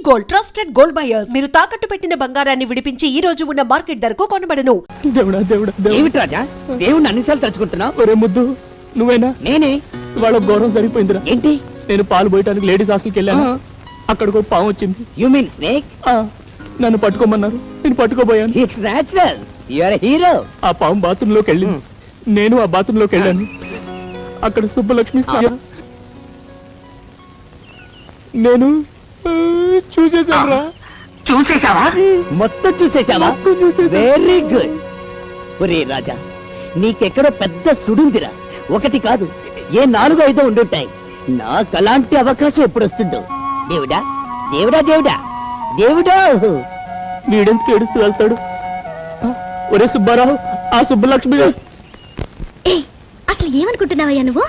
Gold, trusted gold buyers. మీరు తాకట్టు పెట్టిన బంగారాన్ని విడిపించి ఈ రోజు ఉన్న మార్కెట్ ధరకు కొనబడను. దేవుడా దేవుడా ఏమిటి రాజా దేవుణ్ణి అన్నిసార్లు తలుచుకుంటున్నావు? ఒరే ముద్దు, నువ్వేనా? నేనే. వాళ్ళ గౌరవం సరిపోయిందిరా. ఏంటి? నేను పాలు పోయటానికి లేడీస్ హాస్టల్కి వెళ్ళాను. అక్కడికి ఒక పాము వచ్చింది. You mean snake? నన్ను పట్టుకోమన్నారు, నేను పట్టుకోబోయాను. It's natural, you are hero. ఆ పాము బాత్రూమ్ లోకి వెళ్ళింది. నేను ఆ బాత్రూమ్ లోకి వెళ్ళాను. అక్కడ సుబ్బలక్ష్మి నేను చూసేసాను. చూసేసావా? మొత్తం చూసేసావా? Very good. ఒరే రాజా, నీకెక్కడో పెద్ద సుడుందిరా. ఒకటి కాదు, ఏ 4-5 ఉండుంటాయి. నాకు అలాంటి అవకాశం ఎప్పుడు వస్తుందో. దేవుడా దేవుడా దేవుడా దేవుడా. వీడెందుకు ఏడుస్తూ వెళ్తాడు? ఒరే సుబ్బారావు, ఆ సుబ్బలక్ష్మి. అసలు ఏమనుకుంటున్నావయ్యా నువ్వు?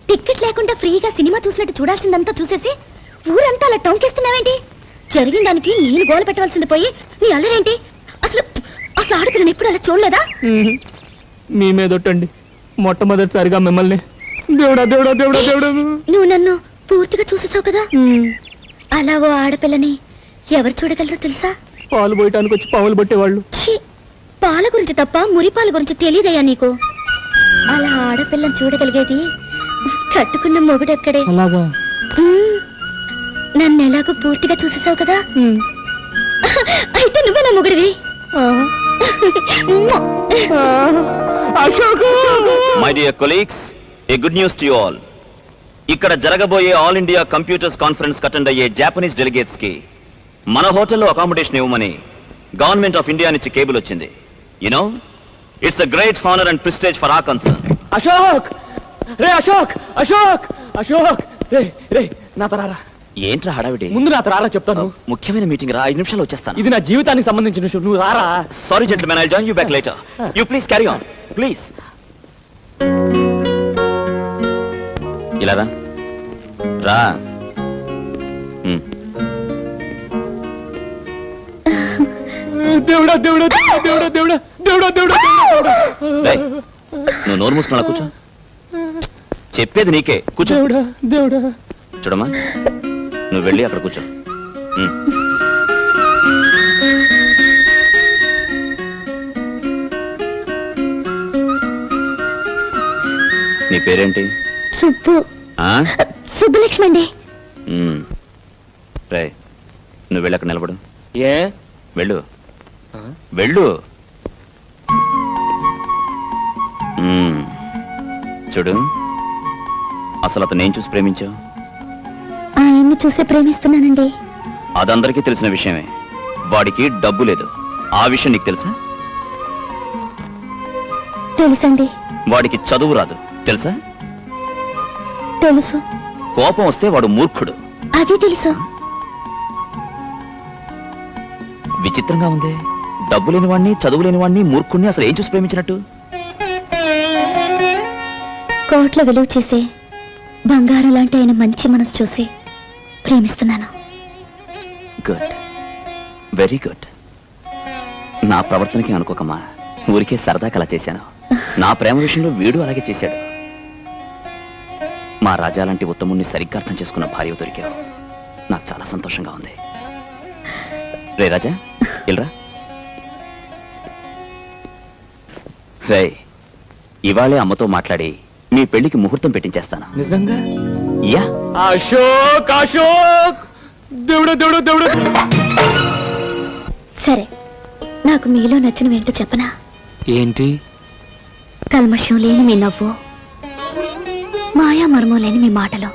టికెట్ లేకుండా ఫ్రీగా సినిమా చూసినట్టు చూడాల్సిందంతా చూసేసి ఊరంతా అలా టౌన్కేస్తున్నావేంటి? జరిగిన దానికి నేను గోల పెట్టవలసింది పోయి నీ అల్లరేంటి? అసలు అసలు ఆడపిల్లని ఎప్పుడు అలా చూడలేదా? మీ మీదొట్టండి, మొట్టమొదటిసారిగా మిమ్మల్ని. దేవుడా దేవుడా దేవుడా దేవుడా. నువ్వు నన్ను పూర్తిగా చూసేసావు కదా. అలా ఓ ఆడపిల్లని ఎవరు చూడగలరో తెలుసా? పాలు పోయటానికి వచ్చి పాములు పట్టేవాళ్ళు. ఛీ, పాల గురించి తప్ప మురిపాల గురించి తెలియదయ్యా నీకు. అలా ఆడపిల్లని చూడగలిగేది కట్టుకున్న మొగుడెక్కడే. అలాగా? నన్ను ఎలాగో పూర్తిగా చూసేసావు కదా. అయితే నువ్వే నా మొగుడివి. My dear colleagues, a good news to you all. ఇక్కడ జరగబోయే all India computers conference attend అయ్యే జాపనీస్ డెలిగేట్స్ కి మన హోటల్లో అకామిడేషన్ ఇవ్వమని గవర్నమెంట్ ఆఫ్ ఇండియా నుంచి కేబుల్ వచ్చింది. You know, it's a great honour and prestige for our concern. Ashok రే, అశోక్ అశోక్ అశోక్ రే రే, నా తరారా. ఏంట్రా హడావిడి? ముందు నా తరారా చెప్తాను. ముఖ్యమైన మీటింగ్ రా, 5 నిమిషాలు వచ్చేస్తాను. ఇది నా జీవితానికి సంబంధించిన విషయం, నువ్వు రారా. Sorry gentlemen, I join you back later. You please carry on please. ఇలా రా రా. దేవుడా దేవుడా దేవుడా దేవుడా దేవుడా దేవుడా దేవుడా. నువ్వు నోరు మూసుకున్నా కూర్చో. చెప్పేది నీకే, కూర్చో. దేవుడా దేవుడా. చూడమ్మా, నువ్వు వెళ్ళి అక్కడ కూర్చో. నీ పేరేంటి? సుబ్బు. సుబ్బలక్ష్మి అండి. రే, నువ్వు వెళ్ళి అక్కడ నిలబడు. ఏ? వెళ్ళు వెళ్ళు. చూడు, అసలు అతను నేను చూసి ప్రేమించావు? ఆయన్ని చూసే ప్రేమిస్తున్నానండి. అదందరికీ తెలిసిన విషయమే. వాడికి డబ్బు లేదు, ఆ విషయం నీకు తెలుసా? తెలుసండి. వాడికి చదువు రాదు, తెలుసా? తెలుసు. కోపం వస్తే వాడు మూర్ఖుడు, అది తెలుసు. విచిత్రంగా ఉంది. డబ్బు లేని వాడిని, చదువు లేని వాడిని, మూర్ఖుడిని అసలు ఏం చూసి ప్రేమించినట్టు? కోట్ల విలువ చేసే బంగారం లాంటి ఆయన మంచి మనసు చూసి ప్రేమిస్తున్నాను. Good, very good. నా ప్రవర్తనకి అనుకోకమ్మా, ఊరికే సరదాకి అలా చేశాను. నా ప్రేమ విషయంలో వీడు అలాగే చేశాడు. మా రాజా లాంటి ఉత్తముణ్ణి సరిగ్గా అర్థం చేసుకున్న భార్య దొరికావు. నాకు చాలా సంతోషంగా ఉంది. రే రాజా, వెళ్ళరా. రే, ఇవాళే అమ్మతో మాట్లాడి మీ పెళ్లికి ముహూర్తం పెట్టించేస్తాను. నిజంగా? యా. అశోక్ అశోక్ దేవుడా దేవుడా దేవుడా. సరే, నాకు మీలో నచ్చినవేంటో చెప్పనా? ఏంటి? కల్మషం లేని మీ నవ్వు, మాయా మర్మం లేని మీ మాటలు.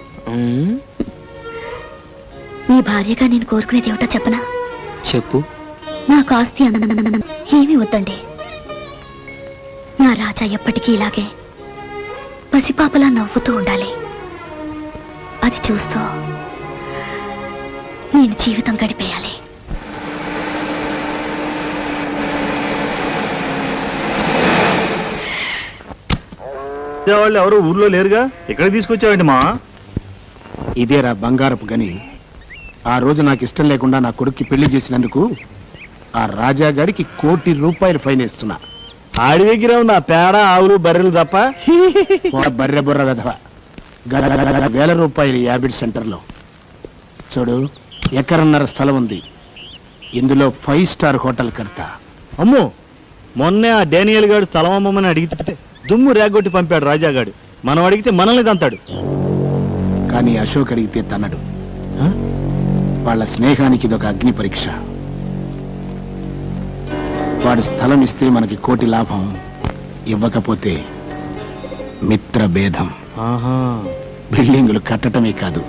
మీ భార్యగా నేను కోరుకునేది ఏమిటో చెప్పనా? చెప్పు. నాకు ఆస్తి ఏమీ వద్దండి. నా రాజా ఎప్పటికీ ఇలాగే పసిపాపలా నవ్వుతూ ఉండాలి. అది చూస్తూ నేను జీవితం గడిపేయాలి. వాళ్ళు ఎవరో ఊర్లో లేరుగా, ఇక్కడ తీసుకొచ్చావండి మా? ఇదేరా బంగారపు గని. ఆ రోజు నాకు ఇష్టం లేకుండా నా కొడుక్కి పెళ్లి చేసినందుకు ఆ రాజా గారికి ₹1 కోటి ఫైన్ ఇస్తున్నా. ఆడి దగ్గర ఉంది ఆ పేడ, ఆవులు, బర్రెలు తప్ప. బర్రె బుర్ర వెధవ. ₹1,000 యాబిడ్ సెంటర్లో చూడు. ఎకరన్నర స్థలం ఉంది. ఇందులో 5 స్టార్ హోటల్ కడతా. అమ్మో, మొన్నే ఆ డానియల్ గారు స్థలం అమ్మమని అడిగితే దుమ్ము రేగొట్టి పంపాడు రాజాగాడు. మనం అడిగితే మనల్ని తంతాడు. కానీ అశోక్ అడిగితే తనడు. వాళ్ళ స్నేహానికి ఇదొక అగ్ని పరీక్ష. వాడు స్థలం ఇస్తే మనకి 1 కోటి లాభం, ఇవ్వకపోతే మిత్ర భేదం. ఆహా, బిల్డింగులు కట్టడమే కాదు,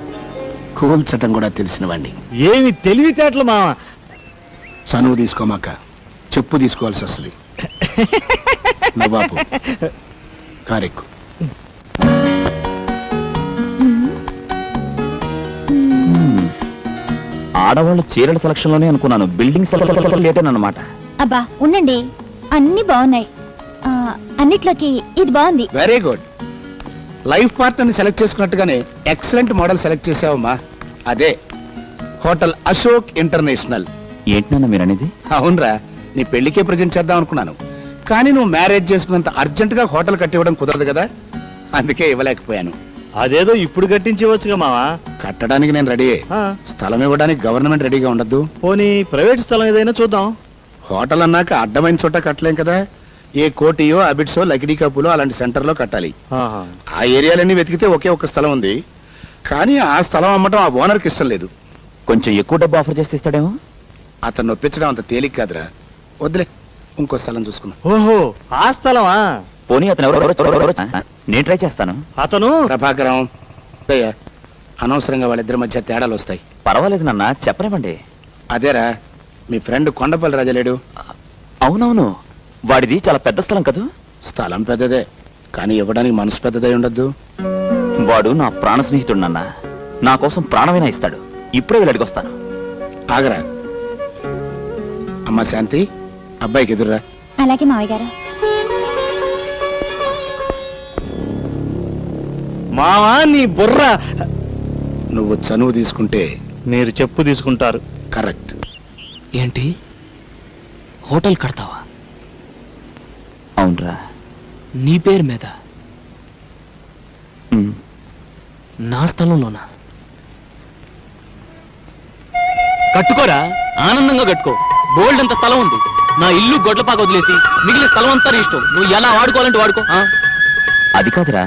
కూల్చటం కూడా తెలిసిన వాణ్ణి. ఏమి తెలివితేటలు మావా. చనువు తీసుకోమాక చెప్పు తీసుకోవాల్సి వస్తుంది. నవాబు కారెక్కు. ఆడవాళ్ళు చీరల సెలక్షన్ లోనే అనుకున్నాను, బిల్డింగ్ సెలక్షన్ లేటేనమాట. అబ్బా ఉండండి, అన్ని బాగున్నాయి. అన్నిట్లోకి ఇది బాగుంది. Very good. లైఫ్ పార్ట్నర్ని సెలెక్ట్ చేసుకున్నట్టుగానే ఎక్సలెంట్ మోడల్ సెలెక్ట్ చేసావమ్మా. అదే హోటల్ అశోక్ ఇంటర్నేషనల్. ఏంటన్నా మీరు అనేది? అవునరా, నీ పెళ్లికే ప్రజెంట్ చేద్దాం అనుకున్నాను. కానీ నువ్వు మ్యారేజ్ చేసుకున్నంత అర్జెంట్ గా హోటల్ కట్టివ్వడం కుదరదు కదా, అందుకే ఇవ్వలేకపోయాను. అదేదో ఇప్పుడు కట్టించవచ్చుగా మావా. కట్టడానికి నేను రెడీ. స్థలం ఇవ్వడానికి గవర్నమెంట్ రెడీగా ఉండద్దు. పోనీ ప్రైవేట్ స్థలం ఏదైనా చూద్దాం. హోటల్ అన్నాక అడ్డమైన చోట కట్టలేం కదా. ఏ కోటియో, అబిడ్సో, లకిడీ కప్పులో అలాంటి సెంటర్ లో కట్టాలి. ఆ ఏరియాలన్నీ వెతికితే ఒకే ఒక స్థలం ఉంది. కానీ ఆ స్థలం అమ్మటం ఆ ఓనర్కి ఇష్టం లేదు. కొంచెం ఎక్కువ డబ్బు ఆఫర్ చేస్తే ఇస్తాడేమో. అతను ఒప్పించడం అంత తేలిక కాదురా. వద్దులే, ఇంకో స్థలం చూసుకున్నా. ఓహో, ఆ స్థలమా? పోనీ అతను ఎవరు? నేను ట్రై చేస్తాను. అతను ప్రభాకరం. అయ్యా, అనవసరంగా వాళ్ళిద్దరి మధ్య తేడాలు వస్తాయి. పర్వాలేదు నాన్న, చెప్పనివ్వండి. అదేరా, మీ ఫ్రెండ్ కొండపల్లి రాజలేడు. అవునవును, వాడిది చాలా పెద్ద స్థలం కదా. స్థలం పెద్దదే, కానీ ఇవ్వడానికి మనసు పెద్దదై ఉండద్దు. వాడు నా ప్రాణ స్నేహితుడు నాన్న, నా కోసం ప్రాణమైనా ఇస్తాడు. ఇప్పుడే వీళ్ళు అడిగొస్తాను. ఆగరా. అమ్మా శాంతి, అబ్బాయికి ఎదురురా. అలాగే మావయ్య గారు. మావా నీ బుర్ర. నువ్వు చనువు తీసుకుంటే మీరు చెప్పు తీసుకుంటారు. కరెక్ట్. ఏంటి, హోటల్ కడతావా? అవునరా. నీ పేరు మీద? ఉమ్. నా స్థలంలోనా? కట్టుకోరా, ఆనందంగా కట్టుకో. బోల్డ్ అంత స్థలం ఉంది. నా ఇల్లు గొడ్లపాక వదిలేసి మిగిలిన స్థలం అంతా నీ ఇష్టం. నువ్వు ఎలా వాడుకోవాలంటే వాడుకో. అది కాదురా,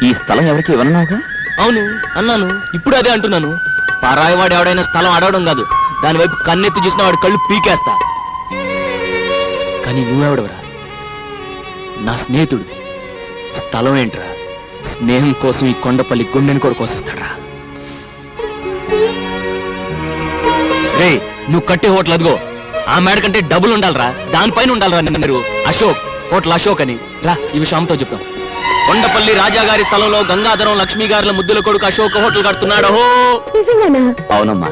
ఈ స్థలం ఎవరికి ఇవ్వనున్నావుగా? అవును అన్నాను, ఇప్పుడు అదే అంటున్నాను. పరాయివాడు ఎవడైనా స్థలం అడగడం కాదు, దాని వైపు కన్నెత్తి చూసిన వాడి కళ్ళు పీకేస్తా. కానీ నువ్వెవడవరా? నా స్నేహితుడు. స్థలం ఏంట్రా? స్నేహం కోసం ఈ కొండపల్లి గుండెని కూడా కోసిస్తాడ్రా. రే, నువ్వు కట్టే హోటల్ అదిగో, ఆ మేడ కంటే డబ్బులు ఉండాలరా, దానిపైన ఉండాలరా. మీరు అశోక్, హోటల్ అశోక్ అని రా, ఈ విషయం అమ్మతో చెప్తాం. కొండపల్లి రాజా గారి స్థలంలో గంగాధరం లక్ష్మీ గారుల ముద్దుల కొడుకు అశోక్ హోటల్ కడుతున్నాడు. అవునమ్మా.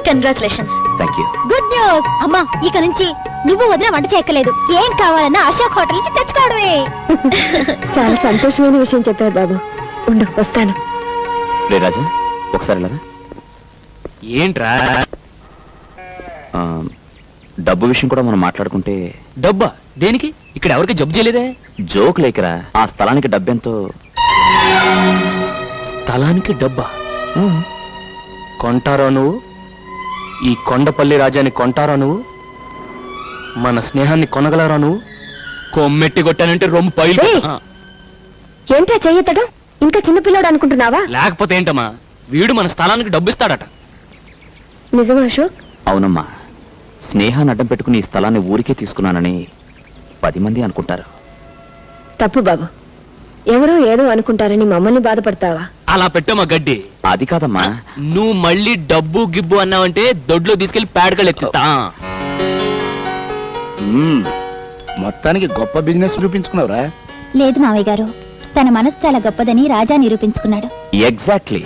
Congratulations. Thank you. Good news. అమ్మా, ఇక నుంచి నువ్వు వదిన వంట చేయక్కలేదు. ఏం కావాలన్నా అశోక్ హోటల్ నుంచి తెచ్చుకోవడమే. చాలా సంతోషమైన విషయం చెప్పారు బాబు. ఉండు, వస్తాను. రే రాజా, ఒకసారి ఇలాగా. ఏంట్రా? డబ్బు విషయం కూడా మనం మాట్లాడుకుంటే. డబ్బా దేనికి? ఇక్కడ ఎవరికి జబ్బు చేయలేదే. జోక్ లేకరా, ఆ స్థలానికి డబ్బెంతో. స్థలానికి డబ్బా? కొంటారో నువ్వు? ఈ కొండపల్లి రాజాని కొంటారో నువ్వు? మన స్నేహాన్ని కొనగలరా నువ్వు? కొమ్మెట్టి కొట్టానంటే రొమ్ము పైలు. ఏంటా చెయ్యతడం? ఇంకా చిన్నపిల్లాడు అనుకుంటున్నావా? లేకపోతే ఏంటమ్మా, వీడు మన స్థలానికి డబ్బు ఇస్తాడట. నిజమా అశోక్? అవునమ్మా, స్నేహాన్ని అడ్డం పెట్టుకుని ఈ స్థలాన్ని ఊరికే తీసుకున్నానని 10 మంది అనుకుంటారు. తప్పు బాబు. ఎవరో ఏదో అనుకుంటారని మమ్మల్ని బాధపడతావా? అలా పెట్టమ్మా గడ్డి. అది కాదమ్మా. నువ్వు మళ్ళీ డబ్బు గిబ్బు అన్నావంటే దొడ్లో తీసుకెళ్లి పేడకలు ఎత్తిస్తా. మొత్తానికి గొప్ప బిజినెస్ చూపించుకున్నావురా. లేదు మావయ్య గారు, తన మనసు చాలా గొప్పదని రాజా నిరూపించుకున్నాడు. ఎగ్జాక్ట్లీ.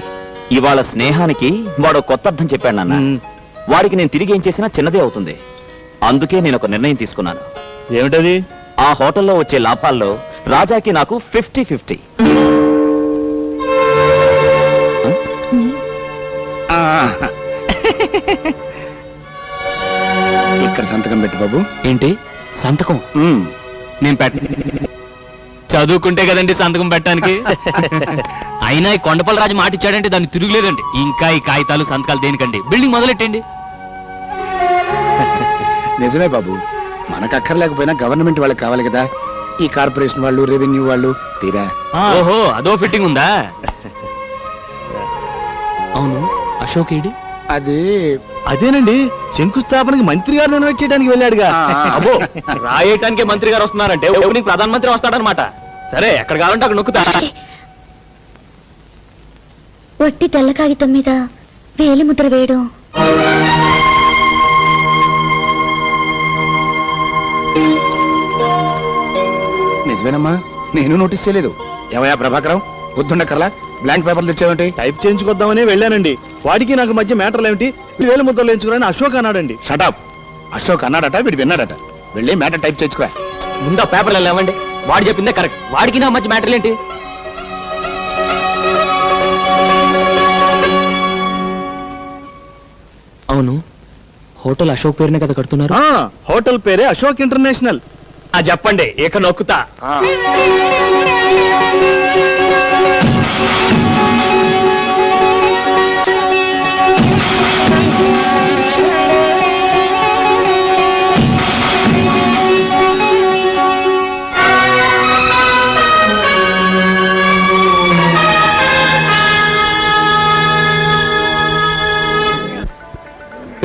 ఇవాళ స్నేహానికి వాడు కొత్త అర్థం చెప్పాడు నాన్న. వాడికి నేను తిరిగి ఏం చేసినా చిన్నదే అవుతుంది. అందుకే నేను ఒక నిర్ణయం తీసుకున్నాను. ఏమిటది? ఆ హోటల్లో వచ్చే లాభాల్లో రాజాకి నాకు 50-50. ఇక్కడ సంతకం పెట్టు బాబు. ఏంటి సంతకం? నేను పెట్ట చదువుకుంటే కదండి సంతకం పెట్టడానికి. అయినా ఈ కొండపల్లి రాజు మాట ఇచ్చాడంటే దాన్ని తిరుగులేదండి. ఇంకా ఈ కాగితాలు సంతకాలు దేనికండి? బిల్డింగ్ మొదలెట్టండి. నిజమే బాబు, మనకు అక్కర్లేకపోయినా గవర్నమెంట్ వాళ్ళకి కావాలి కదా. ఈ కార్పొరేషన్ వాళ్ళు, రెవెన్యూ వాళ్ళు తీరా. ఓహో, అదో ఫిట్టింగ్ ఉందా? అవును, అశోక్ ఏడి? అది అదేనండి, శంకుస్థాపనకి మంత్రి గారిని ఇన్వైట్ చేయడానికి వెళ్ళాడుగా. అబ్బో, రాయటానికి మంత్రి గారు వస్తున్నారంటే ఓపెనింగ్ ప్రధానమంత్రి వస్తాడనమాట. సరే, ఎక్కడ కావాలంటే అక్కడ నొక్కుతా. వట్టి తెల్ల కాగితం మీద వేలి ముద్ర వేయడం నిజమేనమ్మా, నేను నోటీస్ చేయలేదు. ఏమయ్యా ప్రభాకరం, పొద్దుండకర్లా బ్లాంక్ పేపర్లు తెచ్చావేంటి? టైప్ చేయించుకొద్దామని వెళ్ళానండి. వాడికి నాకు మధ్య మ్యాటర్లు ఏమిటి? 2000 ముద్రలు ఎంచుకున్నాను అశోక్ అన్నాడండి. షటప్. అశోక్ అన్నాడట, వీడు విన్నాడట. వెళ్ళి మ్యాటర్ టైప్ చేయించుకో. ముందు ఆ పేపర్లు లేవండి. వాడు చెప్పిందే కరెక్ట్. వాడికి నా మధ్య మ్యాటర్లు ఏంటి? అవును, హోటల్ అశోక్ పేరునే కదా కడుతున్నారు? హోటల్ పేరే అశోక్ ఇంటర్నేషనల్. చెప్పండి, ఇక నొక్కుతా.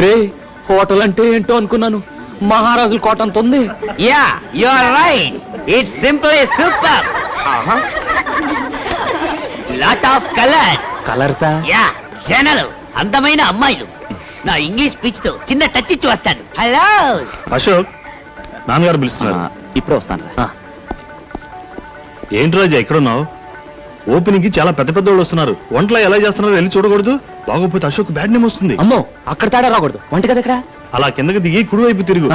రే, హోటల్ అంటే ఏంటో అనుకున్నాను. మహారాజుల కోట అంత ఉంది. Yeah, you are right. It's simple super. Lot of colours. కలర్సా? యా, జనలు, అందమైన అమ్మాయిలు. నా ఇంగ్లీష్ స్పీచ్ తో చిన్న టచ్ ఇచ్చి వస్తాను. హలో అశోక్, నాన్నగారు పిలుస్తున్నారు. ఇప్పుడే వస్తాను. ఏంటి రాజా ఎక్కడున్నావు? ఓపెనింగ్ కి చాలా పెద్ద పెద్ద వాళ్ళు వస్తున్నారు. వంటలు ఎలా చేస్తున్నారో వెళ్ళి చూడకూడదు? బాగోపోతే అశోక్ బ్యాడ్ నేమ్ వస్తుంది. అమ్మో, అక్కడ తేడా రాకూడదు. వంట కదా ఇక్కడ. అలా కిందకి దిగి కుడివైపు తిరుగు.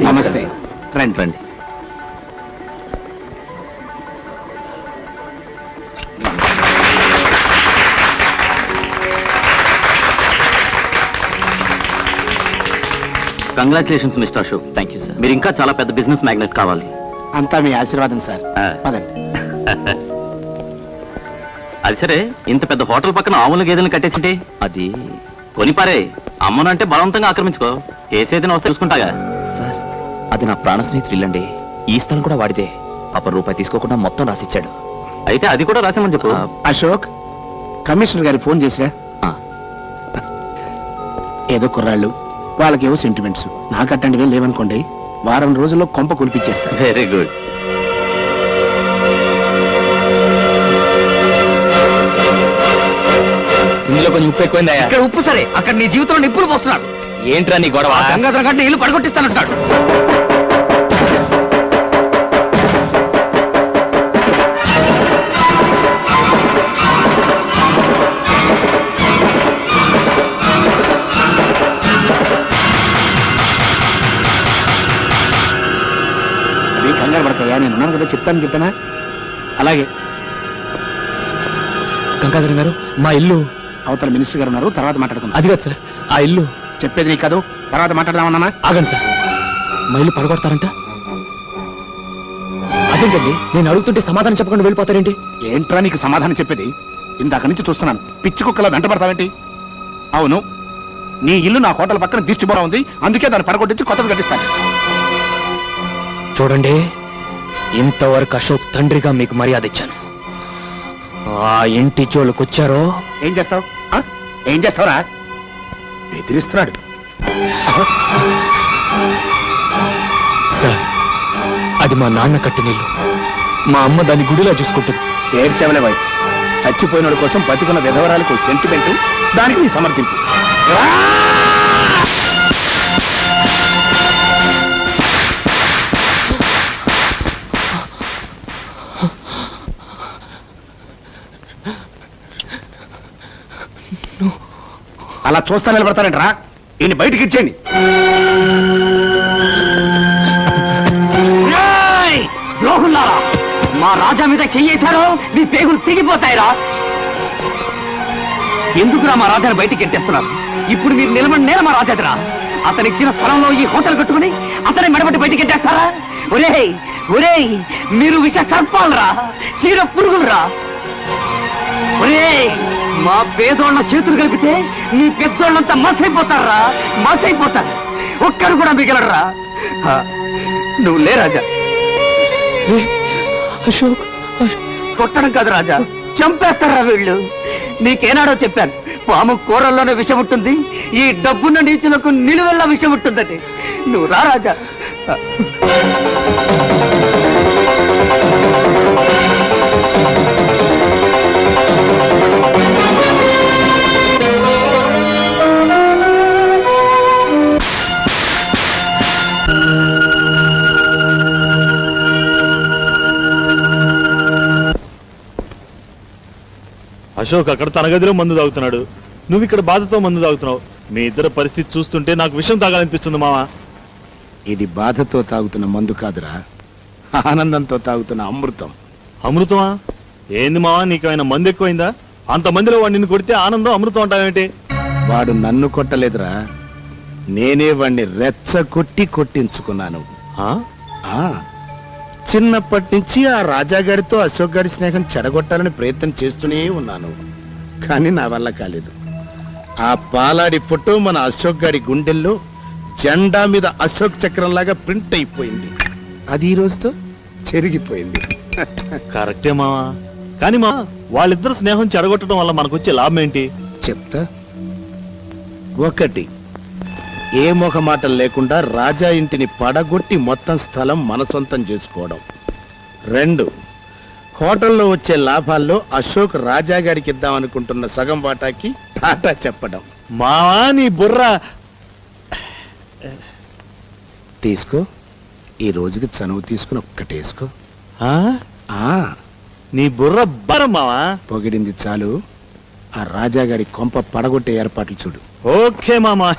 నమస్తే. రండి రండి. Congratulations mister Ashok. Thank you sir. మీరు ఇంకా చాలా పెద్ద బిజినెస్ మ్యాగ్నెట్ కావాలి. అంతా మీ ఆశీర్వాదం సార్. పదండి. అది సరే, ఇంత పెద్ద హోటల్ పక్కన ఆవుల గేదెలను కట్టేసింటే అది కొనిపారే. అమ్మనంటే బలవంతంగా ఆక్రమించుకో. కేసేదైనా వస్తే చూసుకుంటాగా. సార్, అది నా ప్రాణ స్నేహితుడు ఇల్లండి. ఈ స్థలం కూడా వాడితే. రూపాయి తీసుకోకుండా మొత్తం రాసిచ్చాడు. అయితే అది కూడా రాసామని చెప్పు. అశోక్, కమిషనర్ గారి ఫోన్ చేసిరా. ఏదో కుర్రాళ్ళు, వాళ్ళకేవో సెంటిమెంట్స్. నాకు అట్లాంటివే లేవనుకోండి, వారం రోజుల్లో కొంప కులిపించేస్తారు. Very good. ఇందులో కొంచెం ఉప్పు ఎక్కువైందా? ఇక్కడ ఉప్పు సరే, అక్కడ నీ జీవితంలో నిప్పులు పోస్తున్నాడు. ఏంట్రా నీ గొడవ? గంగాధర గంట ఇల్లు పడగొట్టిస్తానంటున్నాడు. కంగారు పడతాయా, నేను ఉన్నాను కదా, చెప్పానా? అలాగే. గంగాధరం గారు, మా ఇల్లు అవతల మినిస్టర్ గారు ఉన్నారు, తర్వాత మాట్లాడుకుందాం. అది కాదు సార్, ఆ ఇల్లు. చెప్పేది నీకు కాదు, తర్వాత మాట్లాడదామన్నా. ఆగండి సార్, మా ఇల్లు పడగొడతారంట. అదేంటండి, నేను అడుగుతుంటే సమాధానం చెప్పకుండా వెళ్ళిపోతారేంటి? ఏంట్రా నీకు సమాధానం చెప్పేది? ఇందాక నుంచి చూస్తున్నాను, పిచ్చి కుక్కలా వెంట పడతావేంటి? అవును, నీ ఇల్లు నా హోటల్ పక్కన దిష్టిబోరా ఉంది, అందుకే దాన్ని పడగొట్టించి కొత్తది కట్టిస్తాను. చూడండి, ఇంతవరకు అశోక్ తండ్రిగా మీకు మర్యాద ఇచ్చాను. ఆ ఇంటి జోలుకొచ్చారో ఏం చేస్తావు? ఏం చేస్తావురా? బెదిరిస్తున్నాడు. సార్, అది మా నాన్న కట్టిన ఇల్లు. మా అమ్మ దాన్ని గుడిలా చూసుకుంటుంది. ఏడ్చేవలే బాయ్, చచ్చిపోయినోడి కోసం బతికున్న విధవరాలకు సెంటిమెంట్, దానికి నీ సమర్థింపు. అలా చూస్తా నిలబడతారంటరా, ఈయన బయటికి ఇచ్చేయండి. ద్రోహుల్లారా, మా రాజా మీద చెయ్యేశారో నీ పేగులు తెగిపోతాయిరా. ఎందుకురా మా రాజాను బయటికి ఎట్టేస్తున్నారు? ఇప్పుడు మీరు నిలబడి నేల మా రాజాదిరా. అతనిచ్చిన స్థలంలో ఈ హోటల్ కట్టుకుని అతని మెడబట్టి బయటికి ఎట్టేస్తారా? ఒరేయ్ ఒరేయ్, మీరు విష సర్పాలరా, చీర పురుగులరా. ఒరేయ్, మా పేదోళ్ళ చేతులు కలిపితే మీ పెద్దోళ్ళంతా మసైపోతారా, మసైపోతారు. ఒక్కరు కూడా మిగలరా. నువ్వు లే రాజా. అశోక్ కొట్టడం కాదు రాజా, చంపేస్తారా వీళ్ళు. నీకేనాడో చెప్పాను, పాము కూరల్లోనే విషం ఉంటుంది, ఈ డబ్బున్న నీచులకు నిలువెల్లా విషం ఉంటుందని. నువ్వు రా రాజా. అశోక్ అక్కడ తన గదిలో మందు తాగుతున్నాడు, నువ్వు ఇక్కడ బాధతో మందు తాగుతున్నావు. మీ ఇద్దరు పరిస్థితి చూస్తుంటే నాకు విషయం తాగాలనిపిస్తుంది మావా. ఇది బాధతో తాగుతున్న మందు కాదురా, ఆనందంతో తాగుతున్న అమృతం. అమృతమా? ఏంది మావా, నీకేమైనా మందు ఎక్కువైందా? అంతమందిలో వాడు నిన్ను కొడితే ఆనందం అమృతం అంటావేంటి? వాడు నన్ను కొట్టలేదురా, నేనే వాణ్ణి రెచ్చగొట్టి కొట్టించుకున్నాను. ఆ? ఆ, చిన్నప్పటి నుంచి ఆ రాజాగారితో అశోక్ గారి స్నేహం చెడగొట్టాలని ప్రయత్నం చేస్తూనే ఉన్నాను, కానీ నా వల్ల కాలేదు. ఆ పాలాడి ఫోటో మన అశోక్ గారి గుండెల్లో జెండా మీద అశోక్ చక్రం లాగా ప్రింట్ అయిపోయింది. అది ఈ రోజుతో చెరిగిపోయింది. కరెక్టే మావా, కానీ మా వాళ్ళిద్దరు స్నేహం చెడగొట్టడం వల్ల మనకొచ్చే లాభం ఏంటి? చెప్తా. ఒకటి, ఏ మొహమాటం లేకుండా రాజా ఇంటిని పడగొట్టి మొత్తం స్థలం మన సొంతం చేసుకోవడం. 2, హోటల్లో వచ్చే లాభాల్లో అశోక్ రాజా గారికి ఇద్దామనుకుంటున్న సగం వాటాకి టాటా చెప్పడం. మావా నీ బుర్ర. తీసుకో, ఈ రోజుకి చనువు తీసుకుని ఒక్కటేసుకో. ఆ? ఆ, నీ బుర్ర బరం మావా. పొగిడింది చాలు, ఆ రాజా గారి కొంప పడగొట్టే ఏర్పాట్లు చూడు. ఓకే మామా.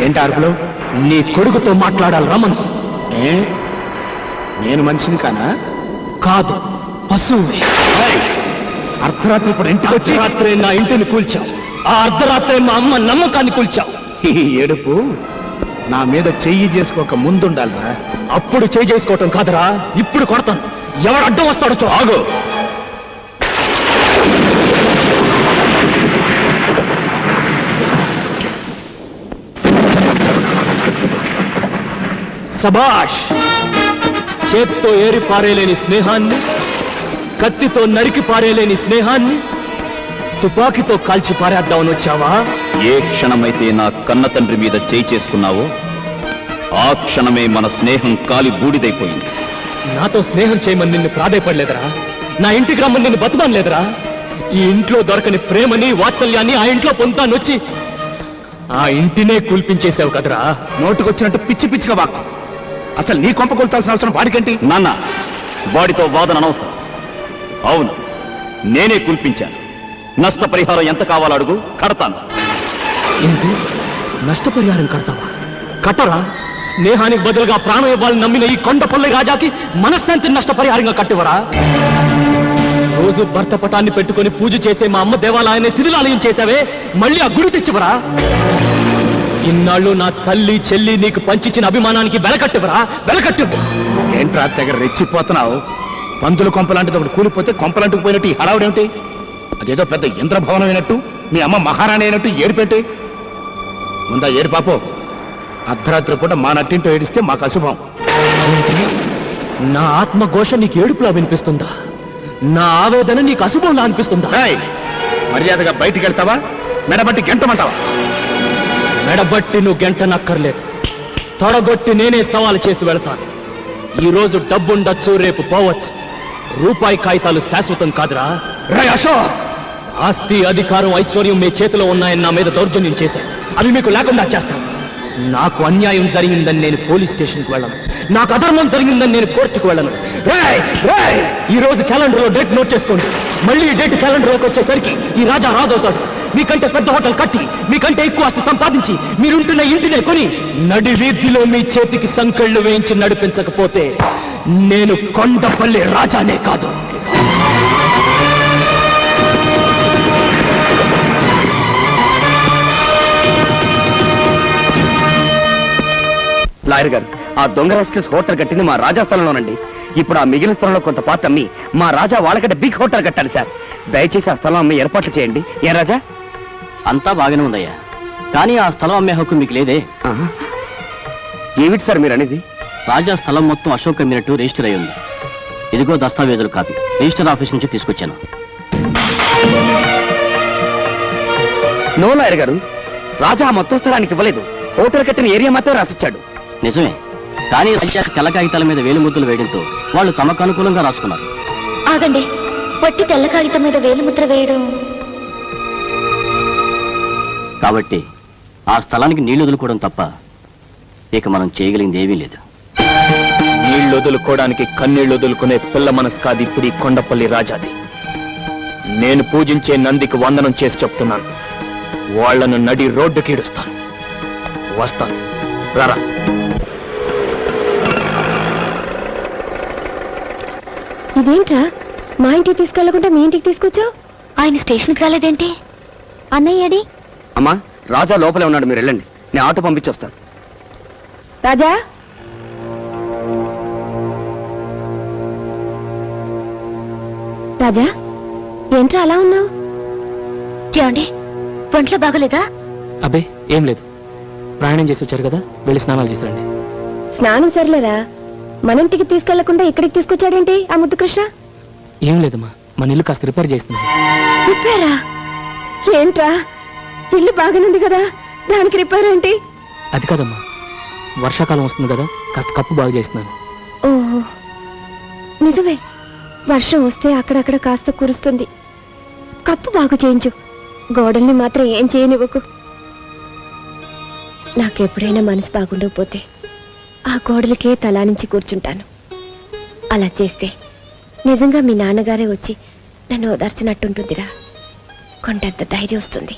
ఏంటి అరుపులు? నీ కొడుకుతో మాట్లాడాలి రమను. ఏ నేను మనిషిని కానా? కాదు, పశువుని. అర్ధరాత్రి ఇప్పుడు ఇంటికి వచ్చి అర్ధరాత్రే నా ఇంటిని కూల్చావు. ఆ అర్ధరాత్రే మా అమ్మ నమ్మకాన్ని కూల్చావు. ఈ ఏడుపు నా మీద చెయ్యి చేసుకోక ముందుండాలిరా. అప్పుడు చేయి చేసుకోవటం కాదురా, ఇప్పుడు కొడతాను. ఎవడు అడ్డం వస్తాడో చూ. ఆగు. సబాష్! చేత్తో ఏరి పారేలేని స్నేహాన్ని, కత్తితో నరికి పారేలేని స్నేహాన్ని తుపాకీతో కాల్చి పారేద్దామని వచ్చావా? ఏ క్షణమైతే నా కన్న తండ్రి మీద చేయి చేసుకున్నావో ఆ క్షణమే మన స్నేహం కాలి బూడిదైపోయింది. నాతో స్నేహం చేయమని నిన్ను ప్రాధేయపడలేదురా. నా ఇంటికి రమ్మని నిన్ను బతుమానలేదురా. ఈ ఇంట్లో దొరకని ప్రేమని వాత్సల్యాన్ని ఆ ఇంట్లో పొందుతానొచ్చి ఆ ఇంటినే కూల్పించేశావు కదరా. నోటుకొచ్చినట్టు పిచ్చి పిచ్చిగా వాక్కు. అసలు నీ కొంప కొల్తాల్సిన అవసరం వాడికేంటి? నాన్న, వాడితో వాదన అనవసరం. అవును, నేనే కూల్పించాను. నష్టపరిహారం ఎంత కావాలో అడుగు, కడతాను. ఏంటి? నష్టపరిహారం కడతావా? కట్టరా. స్నేహానికి బదులుగా ప్రాణం ఇవ్వాలని నమ్మిన ఈ కొండపల్లి రాజాకి మనశ్శాంతిని నష్టపరిహారంగా కట్టివరా? రోజు భర్త పటాన్ని పెట్టుకుని పూజ చేసే మా అమ్మ దేవాలయాన్ని శిథిలాలయం చేశావే, మళ్ళీ ఆ గుడి తెచ్చివరా? ఇన్నాళ్ళు నా తల్లి చెల్లి నీకు పంచిచ్చిన అభిమానానికి వెలకట్టివరా? వెలకట్టివ్వు. ఏంట్రా తెగ రెచ్చిపోతున్నావు? పందుల కొంపలాంటిది ఒకటి కూలిపోతే కొంపలంటుకు పోయినట్టు ఈ హడావుడేమిటి? అదేదో పెద్ద ఇంద్రభవనం అయినట్టు, మీ అమ్మ మహారాణి అయినట్టు ఏడిపెట్టి ముందా ఏడు పాపో. అర్ధరాత్రి పూట మా నట్టింటో ఏడిస్తే మాకు అశుభం. నా ఆత్మఘోష నీకు ఏడుపులా వినిపిస్తుందా? నా ఆవేదన నీకు అశుభంలా అనిపిస్తుందా? ఏయ్, మర్యాదగా బయటికి వెళ్తావా? మెడబట్టి గెంటమంటావా? మెడబట్టి నువ్వు గంట నక్కర్లేదు. తొడగొట్టి నేనే సవాలు చేసి వెళ్తాను. ఈ రోజు డబ్బుండొచ్చు, రేపు పోవచ్చు. రూపాయి కాగితాలు శాశ్వతం కాదురా. రేయ్ అశోక్, ఆస్తి అధికారం ఐశ్వర్యం మీ చేతిలో ఉన్నాయని నా మీద దౌర్జన్యం చేశారు. అవి మీకు లేకుండా చేస్తాను. నాకు అన్యాయం జరిగిందని నేను పోలీస్ స్టేషన్కి వెళ్ళను. నాకు అధర్మం జరిగిందని నేను కోర్టుకు వెళ్ళను. ఈ రోజు క్యాలెండర్లో డేట్ నోట్ చేసుకోండి. మళ్ళీ ఈ డేట్ క్యాలెండర్లోకి వచ్చేసరికి ఈ రాజా రాజు అవుతాడు. మీకంటే పెద్ద హోటల్ కట్టి, మీకంటే ఎక్కువ ఆస్తి సంపాదించి, మీరుంటున్న ఇంటినే కొని నడి వీధిలో మీ చేతికి సంకెళ్ళు వేయించి నడిపించకపోతే నేను కొండపల్లి రాజానే కాదు. లాయర్ గారు, ఆ దొంగ రాస్కెల్స్ హోటల్ కట్టింది మా రాజా స్థలంలోనండి. ఇప్పుడు ఆ మిగిలిన స్థలంలో కొంత పార్ట్ అమ్మి మా రాజా వాళ్ళకంటే బిగ్ హోటల్ కట్టాలి సార్. దయచేసి ఆ స్థలం అమ్మి ఏర్పాట్లు చేయండి. ఏ రాజా? అంతా బాగానే ఉందయ్యా, కానీ ఆ స్థలం అమ్మే హక్కు మీకు లేదే. ఏమిటి సార్ మీరు అనేది? రాజా స్థలం మొత్తం అశోక్ అమ్మినట్టు రిజిస్టర్ అయి ఉంది. ఇదిగో దస్తావేజులు కాపీ, రిజిస్టర్ ఆఫీస్ నుంచి తీసుకొచ్చాను. నో లాయర్ గారు, రాజా మొత్తం స్థలానికి ఇవ్వలేదు. హోటల్ కట్టిన ఏరియా మాత్రం రాసిచ్చాడు. నిజమే, కానీ రాజా తెల్ల కాగితాల మీద వేలు ముద్రలు వేయడంతో వాళ్ళు తమకు అనుకూలంగా రాసుకున్నారు. ఆగండి, పట్టి తెల్ల కాగితం మీద వేలిముద్ర వేయడం. కాబట్టి ఆ స్థలానికి నీళ్లు వదులుకోవడం తప్ప ఇక మనం చేయగలిగింది ఏమీ లేదు. నీళ్లు వదులుకోవడానికి కన్నీళ్లు వదులుకునే పిల్ల మనసు కాదు ఇప్పుడు ఈ కొండపల్లి రాజాది. నేను పూజించే నందికి వందనం చేసి చెప్తున్నాను, వాళ్లను నడి రోడ్డుకి ఈడుస్తాను. వస్తాను, రారా. ఇదేంట్రా, మా ఇంటికి తీసుకెళ్లకుండా మీ ఇంటికి తీసుకొచ్చావు? ఆయన స్టేషన్కి రాలేదేంటి? అన్నయ్యడి? అమ్మా, రాజా లోపలే ఉన్నాడు, మీరు వెళ్ళండి, నేను ఆటో పంపించొస్తాను. రాజా, రాజా, ఏంట్రా అలా ఉన్నావు? ఏమండి, ఒంట్లో బాగలేదా? అబ్బే ఏం లేదు, ప్రయాణం చేసి వచ్చారు కదా, వెళ్ళి స్నానాలు చేసిరండి. స్నానం సర్లేరా, మన ఇంటికి తీసుకెళ్లకుండా ఇక్కడికి తీసుకొచ్చాడేంటి ఆ ముద్దు కృష్ణ? ఏం లేదమ్మా, మన ఇల్లు కాస్త రిపేర్ చేస్తున్నాను. రిపేరా? ఏంట్రా, ఇల్లు బాగానుంది కదా, దానికి రిపేర్ ఏంటి? అది కాదమ్మా, వర్షాకాలం వస్తుంది కదా, కాస్త కప్పు బాగా చేస్తున్నాను. ఓహో, నిజమే, వర్షం వస్తే అక్కడక్కడ కాస్త కురుస్తుంది. కప్పు బాగు చేయించు, గోడల్ని మాత్రం ఏం చేయనివ్వకు. నాకెప్పుడైనా మనసు బాగుండకపోతే ఆ గోడలకే తలా నుంచి కూర్చుంటాను. అలా చేస్తే నిజంగా మీ నాన్నగారే వచ్చి నన్ను ఓదార్చినట్టుంటుందిరా, కొండంత ధైర్యం వస్తుంది.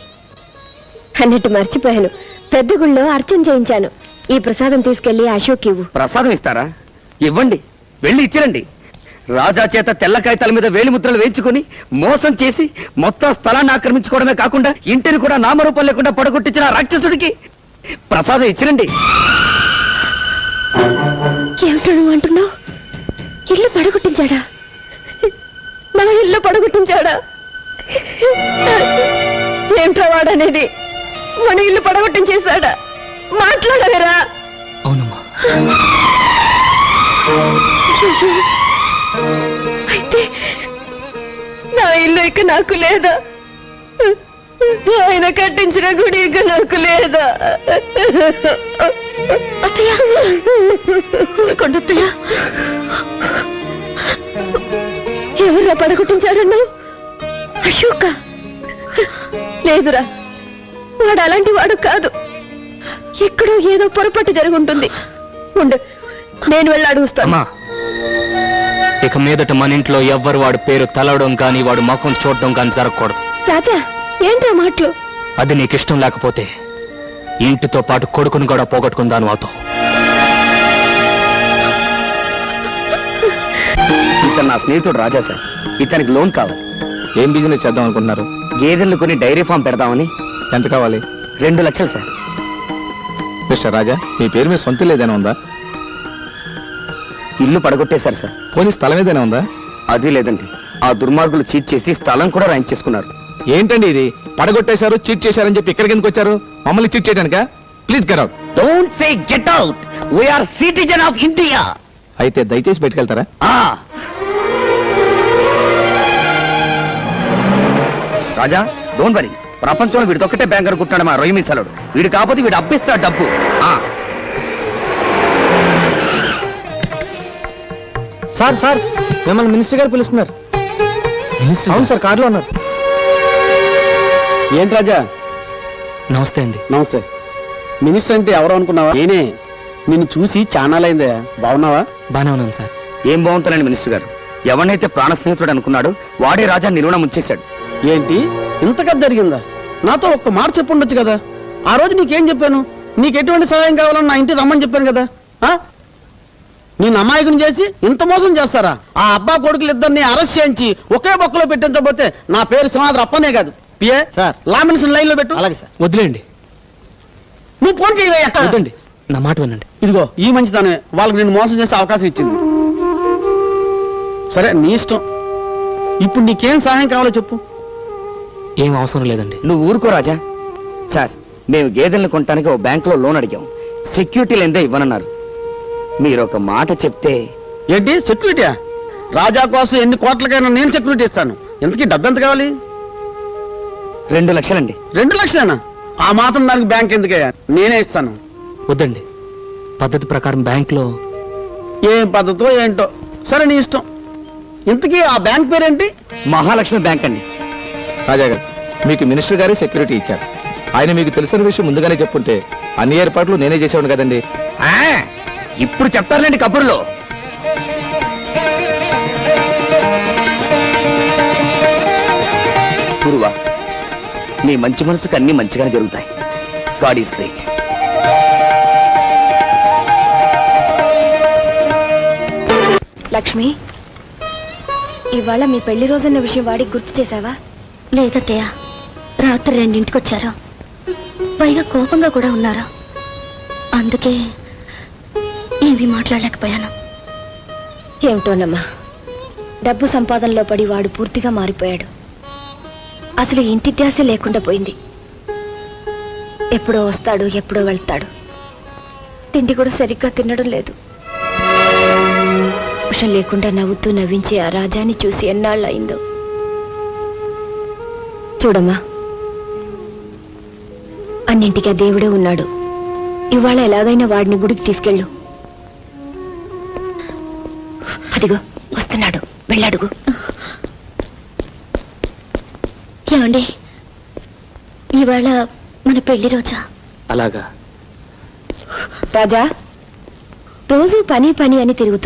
అన్నట్టు మర్చిపోయాను, పెద్ద గుళ్ళో అర్చన చేయించాను. ఈ ప్రసాదం తీసుకెళ్లి అశోక్ ఇవ్వు. ప్రసాదం ఇస్తారా? ఇవ్వండి, వెళ్ళి ఇచ్చిరండి. రాజా చేత తెల్ల కాగితాల మీద వేలిముద్రలు వేయించుకుని మోసం చేసి మొత్తం స్థలాన్ని ఆక్రమించుకోవడమే కాకుండా ఇంటిని కూడా నామరూపం లేకుండా పడగొట్టించిన రాక్షసుడికి ప్రసాదం ఇచ్చిరండి. ఏమిటో నువ్వు అంటున్నావు? ఇల్లు పడగొట్టించాడా? మన ఇల్లు పడగొట్టించాడా? ఏమిటో వాడనేది? మన ఇల్లు పడగొట్టించేశాడా? మాట్లాడవేరా? అవునమ్మా. అయితే నా ఇల్లు ఇక నాకు లేదా? ఆయన కట్టించిన గుడి ఇక నాకు లేదా? అత్తయ్య, కొండత్తయ్య, ఎవరా పడగొట్టించాడన్నావు? అశోక? లేదురా, వాడు అలాంటి వాడు కాదు. ఎక్కడో ఏదో పొరపాటు జరుగుంటుంది. ఉండు, నేను వెళ్ళి అడుగుస్తాను. అమ్మా, ఇక మీదట మన ఇంట్లో ఎవ్వరు వాడి పేరు తలవడం కానీ వాడు ముఖం చూడడం కానీ జరగకూడదు. రాజా, ఏంట్రా మాటలు? అది నీకు ఇష్టం లేకపోతే ఇంటితో పాటు కొడుకుని కూడా పోగొట్టుకుందాను అవుతావు. ఇతను నా స్నేహితుడు రాజా సార్. ఇతనికి లోన్ కావాలి. ఏం బిజినెస్ చేద్దాం అనుకుంటున్నారు? గేదెలను కొని డైరీ ఫామ్ పెడదామని. ఎంత కావాలి? 2 లక్షలు సార్. మిస్టర్ రాజా, మీ పేరు మీద సొంత ఇల్లు ఏదైనా ఉందా? ఇల్లు పడగొట్టేశారు సార్. పోనీ స్థలం ఏదైనా ఉందా? అది లేదండి, ఆ దుర్మార్గులు చీట్ చేసి స్థలం కూడా రాయించేసుకున్నారు. ఏంటండి ఇది? పడగొట్టేశారు, చీట్ చేశారని చెప్పి ఇక్కడికి ఎందుకు వచ్చారు? మమ్మల్ని చీట్ చేయడానికా? Please get out. Don't say get out, we are citizen of India. అయితే దయచేసి బయటకెళ్తారా? రాజా, డోంట్ వరీ. ప్రపంచంలో వీడిదొక్కటే బ్యాంక్ అనుకుంటున్నాడు మా రొయ్య మీసాలుడు. వీడు కాకపోతే వీడు అబ్బిస్తాడు డబ్బు. సార్ సార్, మిమ్మల్ని మినిస్టర్ గారు పిలుస్తున్నారు. అవును సార్, కార్లో ఉన్నారు. ఏంటి రాజా? నమస్తే అండి. నమస్తే. మినిస్టర్ అంటే ఎవరు అనుకున్నావా? నేనే. నిన్ను చూసి చానాలైందా. బాగున్నావా? బానే ఉన్నాను సార్. ఏం బాగుంటానండి మినిస్టర్ గారు. ఎవరినైతే ప్రాణ స్నేహితుడు అనుకున్నాడు వాడే రాజా నిలువున ముంచేశాడు. ఏంటి ఇంతగా జరిగిందా? నాతో ఒక్క మాట చెప్పుండొచ్చు కదా. ఆ రోజు నీకేం చెప్పాను? నీకు ఎటువంటి సహాయం కావాలని నా ఇంటికి రమ్మని చెప్పాను కదా. నేను అమాయకుని చేసి ఇంత మోసం చేస్తారా? ఆ అబ్బా కొడుకులు ఇద్దరిని అరెస్ట్ చేయించి ఒకే బొక్కలో పెట్టించబోతే నా పేరు సింహాద్రి అప్పనే కాదు. PA sir, law minister line లో పెట్టు. అలాగే సార్. వదిలేండి. నువ్వు ఫోన్ చేయవయ్యా. వద్దండి, నా మాట వినండి. ఇదిగో ఈ మంచితనమే వాళ్ళకి నేను మోసం చేసే అవకాశం ఇచ్చింది. సరే, నీ ఇష్టం. ఇప్పుడు నీకేం సహాయం కావాలో చెప్పు. ఏం అవసరం లేదండి. నువ్వు ఊరుకో రాజా. సార్, మేము గేదెలను కొనడానికి ఓ బ్యాంకులో లోన్ అడిగాం. సెక్యూరిటీ లేదే ఇవ్వనన్నారు. మీరు ఒక మాట చెప్తే. ఏంటి సెక్యూరిటీయా? రాజా కోసం ఎన్ని కోట్లకైనా నేను సెక్యూరిటీ ఇస్తాను. ఇంతకీ డబ్బు ఎంత కావాలి? 2 లక్షలండి. 2 లక్షలేనా? ఆ మాత్రం దానికి బ్యాంక్ ఎందుకయ్యా? నేనే ఇస్తాను. వద్దండి, పద్ధతి ప్రకారం బ్యాంక్లో. ఏం పద్ధతో ఏంటో. సరే, నీ ఇష్టం. ఇంతకీ ఆ బ్యాంక్ పేరేంటి? మహాలక్ష్మి బ్యాంక్ అండి. రాజా గారు, మీకు మినిస్టర్ గారే సెక్యూరిటీ ఇచ్చారు. ఆయన మీకు తెలిసిన విషయం ముందుగానే చెప్పుంటే అన్ని ఏర్పాట్లు నేనే చేసేవాడు కదండి. ఇప్పుడు చెప్తారులేండి కబుర్లో. గురువా, నీ మంచి మనసుకు అన్ని మంచిగానే జరుగుతాయి. God is great. లక్ష్మి, ఇవాళ మీ పెళ్లి రోజన్న విషయం వాడికి గుర్తు చేశావా? లేదత్తయ్య, రాత్రి 2ంటికి వచ్చారు. పైగా కోపంగా కూడా ఉన్నారు. అందుకే ఏమీ మాట్లాడలేకపోయాను. ఏమిటోనమ్మా, డబ్బు సంపాదనలో పడి వాడు పూర్తిగా మారిపోయాడు. అసలు ఇంటి ధ్యాస లేకుండా పోయింది. ఎప్పుడో వస్తాడు, ఎప్పుడో వెళ్తాడు. తిండి కూడా సరిగ్గా తినడం లేదు. విషయం లేకుండా నవ్వుతూ నవ్వించే ఆ రాజాని చూసి ఎన్నాళ్ళు అయిందో. చూడమ్మా, అన్నింటికీ ఆ దేవుడే ఉన్నాడు. ఇవాళ ఎలాగైనా వాడిని గుడికి తీసుకెళ్ళు. అదిగో వస్తున్నాడు, వెళ్ళాడుగు. ఏమండి, ఇవాళ మన పెళ్లి రోజా? అలాగా. రాజా, రోజు పని పని అని తిరుగుతూ